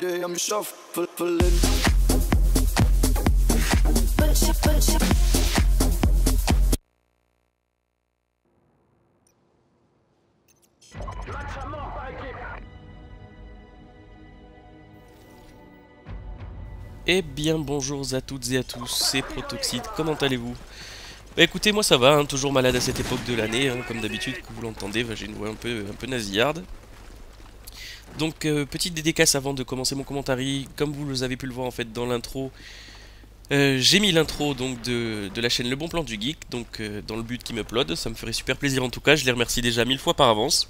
day I'm shuffling. Eh bien bonjour à toutes et à tous, c'est Protoxide, comment allez-vous? Bah écoutez, moi ça va, hein, toujours malade à cette époque de l'année, hein, comme d'habitude, que vous l'entendez, j'ai une voix un peu nasillarde. Donc petite dédicace avant de commencer mon commentaire, comme vous avez pu le voir en fait dans l'intro, j'ai mis l'intro donc de la chaîne Le Bon Plan du Geek, donc dans le but qu'il m'upload, ça me ferait super plaisir en tout cas, je les remercie déjà 1000 fois par avance.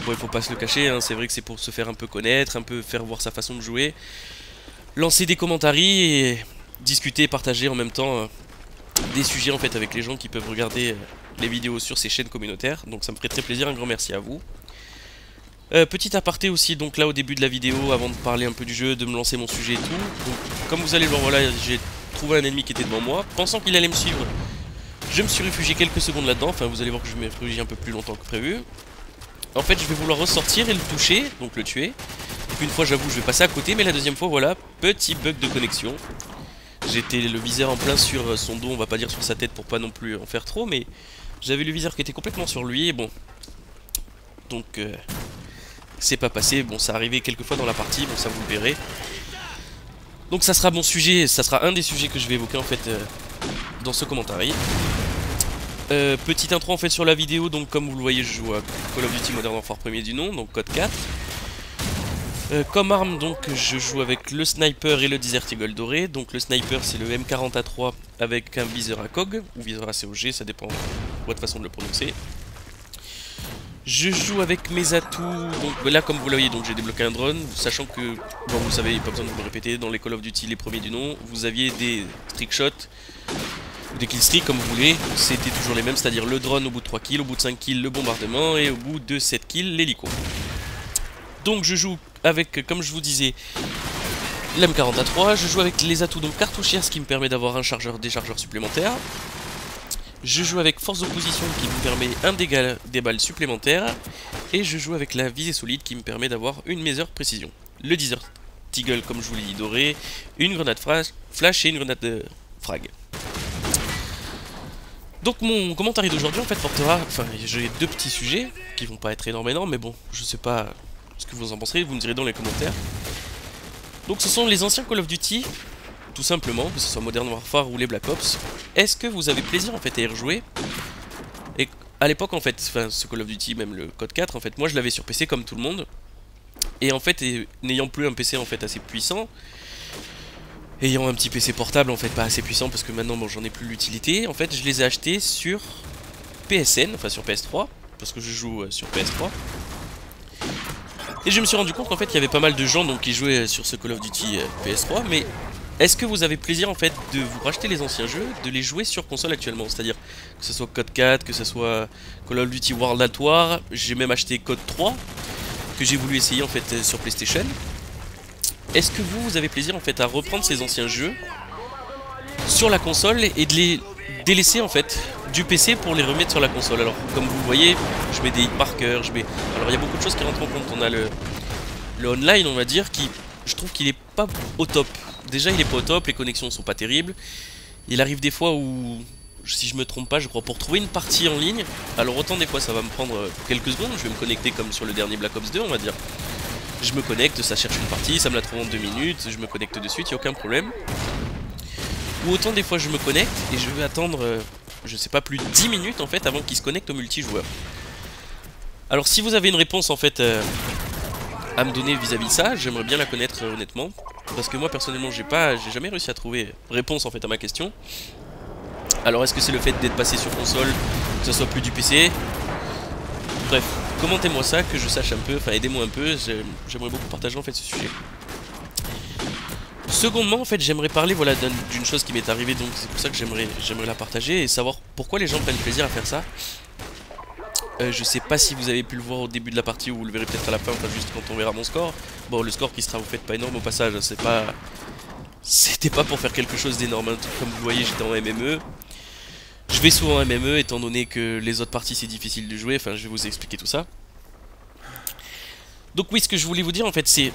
Bon, il faut pas se le cacher, hein, c'est vrai que c'est pour se faire un peu connaître, un peu faire voir sa façon de jouer, lancer des commentaires et discuter, partager en même temps des sujets en fait avec les gens qui peuvent regarder les vidéos sur ces chaînes communautaires, donc ça me ferait très plaisir, un grand merci à vous. Petit aparté aussi, donc là au début de la vidéo, avant de parler un peu du jeu, de me lancer mon sujet et tout, donc comme vous allez le voir, voilà, j'ai trouvé un ennemi qui était devant moi, pensant qu'il allait me suivre, je me suis réfugié quelques secondes là-dedans, enfin vous allez voir que je me réfugie un peu plus longtemps que prévu. En fait je vais vouloir ressortir et le toucher, donc le tuer, et puis une fois j'avoue je vais passer à côté, mais la deuxième fois voilà, petit bug de connexion. J'étais le viseur en plein sur son dos, on va pas dire sur sa tête pour pas non plus en faire trop, mais j'avais le viseur qui était complètement sur lui, et bon, donc c'est pas passé, bon ça arrivait quelques fois dans la partie, bon ça vous le verrez. Donc ça sera mon sujet, ça sera un des sujets que je vais évoquer en fait dans ce commentaire. Petite intro en fait sur la vidéo, donc comme vous le voyez je joue à Call of Duty Modern Warfare premier du nom, donc code 4. Comme arme donc je joue avec le sniper et le Desert Eagle doré, donc le sniper c'est le M40A3 avec un viseur à COG, ou viseur à COG, ça dépend de votre façon de le prononcer. Je joue avec mes atouts, donc là comme vous le voyez, donc j'ai débloqué un drone, sachant que, bon vous savez, pas besoin de vous le répéter, dans les Call of Duty les premiers du nom, vous aviez des trick shots, des kill streaks comme vous voulez, c'était toujours les mêmes, c'est-à-dire le drone au bout de 3 kills, au bout de 5 kills le bombardement, et au bout de 7 kills l'hélico. Donc je joue avec, comme je vous disais, l'M40A3, je joue avec les atouts donc cartouchière, ce qui me permet d'avoir un déchargeur supplémentaire. Je joue avec force d'opposition qui me permet un dégât des balles supplémentaires. Et je joue avec la visée solide qui me permet d'avoir une meilleure précision. Le Desert Eagle comme je vous l'ai dit doré, une grenade flash et une grenade de frag. Donc mon commentaire d'aujourd'hui en fait portera, enfin j'ai deux petits sujets qui vont pas être énormes mais bon, je sais pas ce que vous en penserez, vous me direz dans les commentaires. Donc ce sont les anciens Call of Duty, tout simplement, que ce soit Modern Warfare ou les Black Ops. Est-ce que vous avez plaisir en fait à y rejouer? Et à l'époque en fait, enfin ce Call of Duty, même le Code 4 en fait, moi je l'avais sur PC comme tout le monde. Et en fait, n'ayant plus un PC en fait assez puissant, ayant un petit PC portable en fait pas assez puissant parce que maintenant bon j'en ai plus l'utilité, en fait je les ai achetés sur PSN, enfin sur PS3, parce que je joue sur PS3. Et je me suis rendu compte qu'en fait il y avait pas mal de gens donc, qui jouaient sur ce Call of Duty PS3, mais est-ce que vous avez plaisir en fait de vous racheter les anciens jeux, de les jouer sur console actuellement? C'est-à-dire que ce soit Code 4, que ce soit Call of Duty World at War, j'ai même acheté Code 3, que j'ai voulu essayer en fait sur PlayStation. Est-ce que vous avez plaisir en fait à reprendre ces anciens jeux sur la console et de les délaisser en fait du PC pour les remettre sur la console? Alors comme vous voyez, je mets des hitmarkers, alors il y a beaucoup de choses qui rentrent en compte. On a le online on va dire qui, je trouve qu'il est pas au top. Déjà il est pas au top, les connexions sont pas terribles. Il arrive des fois où, si je me trompe pas, je crois pour trouver une partie en ligne, alors autant des fois ça va me prendre quelques secondes, je vais me connecter comme sur le dernier Black Ops 2 on va dire. Je me connecte, ça cherche une partie, ça me la trouve en 2 minutes, je me connecte de suite, il n'y a aucun problème. Ou autant des fois je me connecte et je vais attendre, je sais pas, plus de 10 minutes en fait avant qu'il se connecte au multijoueur. Alors si vous avez une réponse en fait à me donner vis-à-vis de ça, j'aimerais bien la connaître honnêtement. Parce que moi personnellement j'ai jamais réussi à trouver réponse en fait à ma question. Alors est-ce que c'est le fait d'être passé sur console, que ça soit plus du PC? Bref, commentez-moi ça, que je sache un peu, enfin aidez-moi un peu, j'aimerais beaucoup partager en fait ce sujet. Secondement en fait j'aimerais parler voilà, d'une chose qui m'est arrivée, donc c'est pour ça que j'aimerais la partager et savoir pourquoi les gens prennent plaisir à faire ça. Je sais pas si vous avez pu le voir au début de la partie ou vous le verrez peut-être à la fin, enfin juste quand on verra mon score. Bon le score qui sera au fait pas énorme au passage, c'était pas pour faire quelque chose d'énorme, hein. Comme vous voyez j'étais en MME. Je vais souvent en MME étant donné que les autres parties c'est difficile de jouer, enfin je vais vous expliquer tout ça. Donc oui, ce que je voulais vous dire en fait c'est,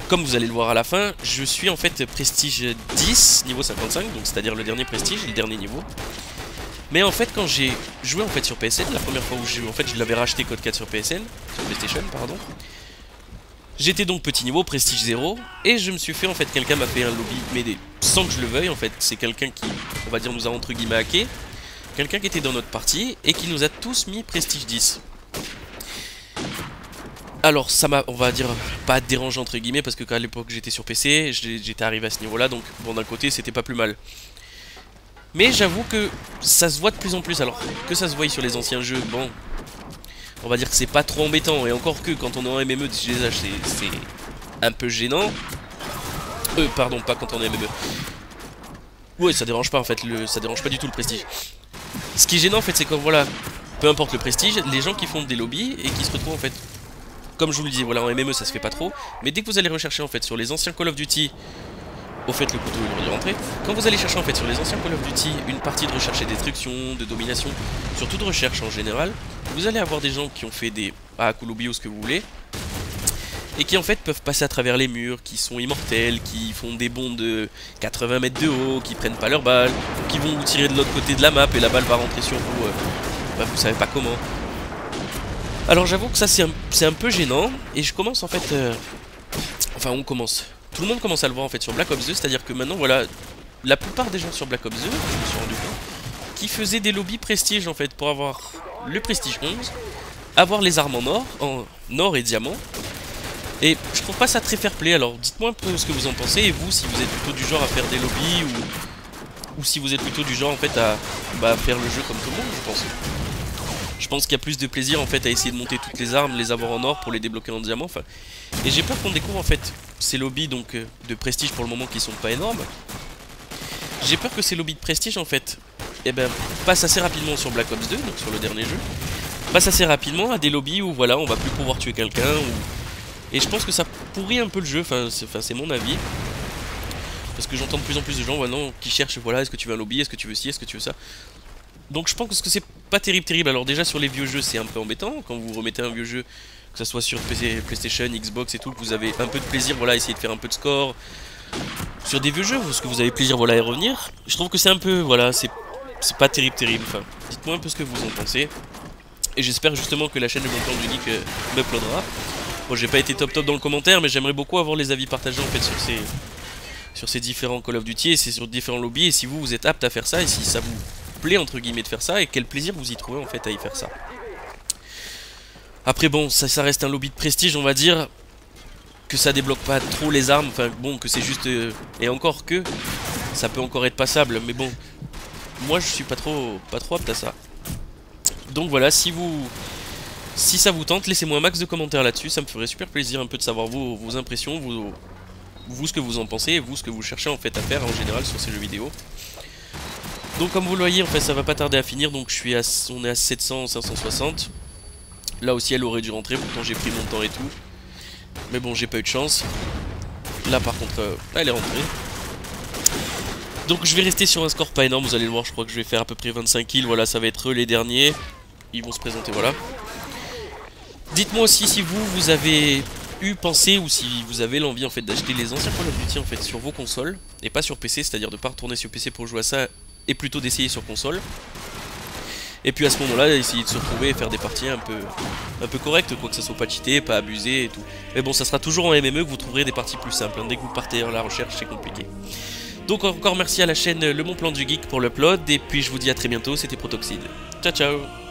comme vous allez le voir à la fin, je suis en fait prestige 10, niveau 55, donc c'est-à-dire le dernier prestige, le dernier niveau. Mais en fait, quand j'ai joué en fait sur PSN, la première fois où j'ai en fait, je l'avais racheté code 4 sur PSN, sur PlayStation, pardon. J'étais donc petit niveau, prestige 0, et je me suis fait en fait, quelqu'un m'a fait un lobby, mais sans que je le veuille en fait, c'est quelqu'un qui, on va dire, nous a entre guillemets hacké, quelqu'un qui était dans notre partie, et qui nous a tous mis prestige 10. Alors ça m'a, on va dire, pas dérangé entre guillemets, parce que quand à l'époque j'étais sur PC, j'étais arrivé à ce niveau là, donc bon d'un côté c'était pas plus mal. Mais j'avoue que ça se voit de plus en plus, alors que ça se voit sur les anciens jeux, bon, on va dire que c'est pas trop embêtant, et encore que quand on est en MME, c'est un peu gênant. Pardon, pas quand on est en MME. Ouais, ça dérange pas en fait, ça dérange pas du tout le prestige. Ce qui est gênant en fait, c'est quand voilà, peu importe le prestige, les gens qui font des lobbies et qui se retrouvent en fait, comme je vous le dis, voilà, en MME ça se fait pas trop, mais dès que vous allez rechercher en fait sur les anciens Call of Duty, au fait le couteau il est rentré, quand vous allez chercher en fait sur les anciens Call of Duty une partie de recherche et destruction, de domination, surtout de recherche en général, vous allez avoir des gens qui ont fait des hacks ou lobby ou ce que vous voulez, et qui en fait peuvent passer à travers les murs, qui sont immortels, qui font des bonds de 80 mètres de haut, qui prennent pas leur balle, qui vont vous tirer de l'autre côté de la map et la balle va rentrer sur vous, bah, vous savez pas comment. Alors j'avoue que ça c'est un peu gênant, et je commence en fait, enfin on commence, tout le monde commence à le voir en fait sur Black Ops 2, c'est à dire que maintenant voilà, la plupart des gens sur Black Ops 2, je me suis rendu compte, qui faisaient des lobbies prestige en fait, pour avoir le prestige 11, avoir les armes en or et diamant, et je trouve pas ça très fair play. Alors dites-moi un peu ce que vous en pensez, et vous si vous êtes plutôt du genre à faire des lobbies, ou si vous êtes plutôt du genre en fait à faire le jeu comme tout le monde, je pense. Je pense qu'il y a plus de plaisir en fait à essayer de monter toutes les armes, les avoir en or pour les débloquer en diamant. Enfin, et j'ai peur qu'on découvre en fait ces lobbies donc de prestige pour le moment qui sont pas énormes. J'ai peur que ces lobbies de prestige en fait, eh ben, passent assez rapidement sur Black Ops 2, donc sur le dernier jeu, passent assez rapidement à des lobbies où voilà on va plus pouvoir tuer quelqu'un. Et je pense que ça pourrit un peu le jeu. Enfin c'est mon avis. Parce que j'entends de plus en plus de gens maintenant qui cherchent, voilà, est-ce que tu veux un lobby, est-ce que tu veux ci, est-ce que tu veux ça. Donc je pense que c'est pas terrible. Alors déjà sur les vieux jeux c'est un peu embêtant. Quand vous remettez un vieux jeu, que ce soit sur PC, PlayStation, Xbox et tout, que vous avez un peu de plaisir, voilà, essayer de faire un peu de score. Sur des vieux jeux, parce que vous avez plaisir, voilà, à y revenir. Je trouve que c'est un peu, voilà, c'est pas terrible. Enfin, dites-moi un peu ce que vous en pensez. Et j'espère justement que la chaîne de mon plan du geek m'uploadera. Bon, j'ai pas été top dans le commentaire, mais j'aimerais beaucoup avoir les avis partagés en fait sur ces différents Call of Duty et sur différents lobbies. Et si vous êtes apte à faire ça, et si ça vous plaît entre guillemets de faire ça, et quel plaisir vous y trouvez en fait à y faire ça. Après bon, ça reste un lobby de prestige, on va dire. Que ça débloque pas trop les armes, enfin bon, que c'est juste... et encore que, ça peut encore être passable, mais bon, moi je suis pas trop apte à ça. Donc voilà, si ça vous tente, laissez-moi un max de commentaires là-dessus, ça me ferait super plaisir un peu de savoir vos impressions, vous ce que vous en pensez, et vous ce que vous cherchez en fait à faire en général sur ces jeux vidéo. Donc comme vous le voyez, en fait ça va pas tarder à finir, donc on est à 700, 560. Là aussi elle aurait dû rentrer, pourtant j'ai pris mon temps et tout. Mais bon, j'ai pas eu de chance. Là par contre, elle est rentrée. Donc je vais rester sur un score pas énorme, vous allez le voir, je crois que je vais faire à peu près 25 kills. Voilà, ça va être eux les derniers. Ils vont se présenter, voilà. Dites-moi aussi si vous avez pensé, ou si vous avez l'envie en fait d'acheter les anciens Call of Duty en fait sur vos consoles, et pas sur PC, c'est-à-dire de pas retourner sur PC pour jouer à ça, et plutôt d'essayer sur console. Et puis à ce moment-là, essayer de se retrouver et faire des parties un peu correctes, quoi, que ça soit pas cheaté, pas abusé et tout. Mais bon, ça sera toujours en MME que vous trouverez des parties plus simples, hein. Dès que vous partez à la recherche, c'est compliqué. Donc encore merci à la chaîne Le Bon Plan du Geek pour l'upload, et puis je vous dis à très bientôt, c'était Protoxide. Ciao ciao.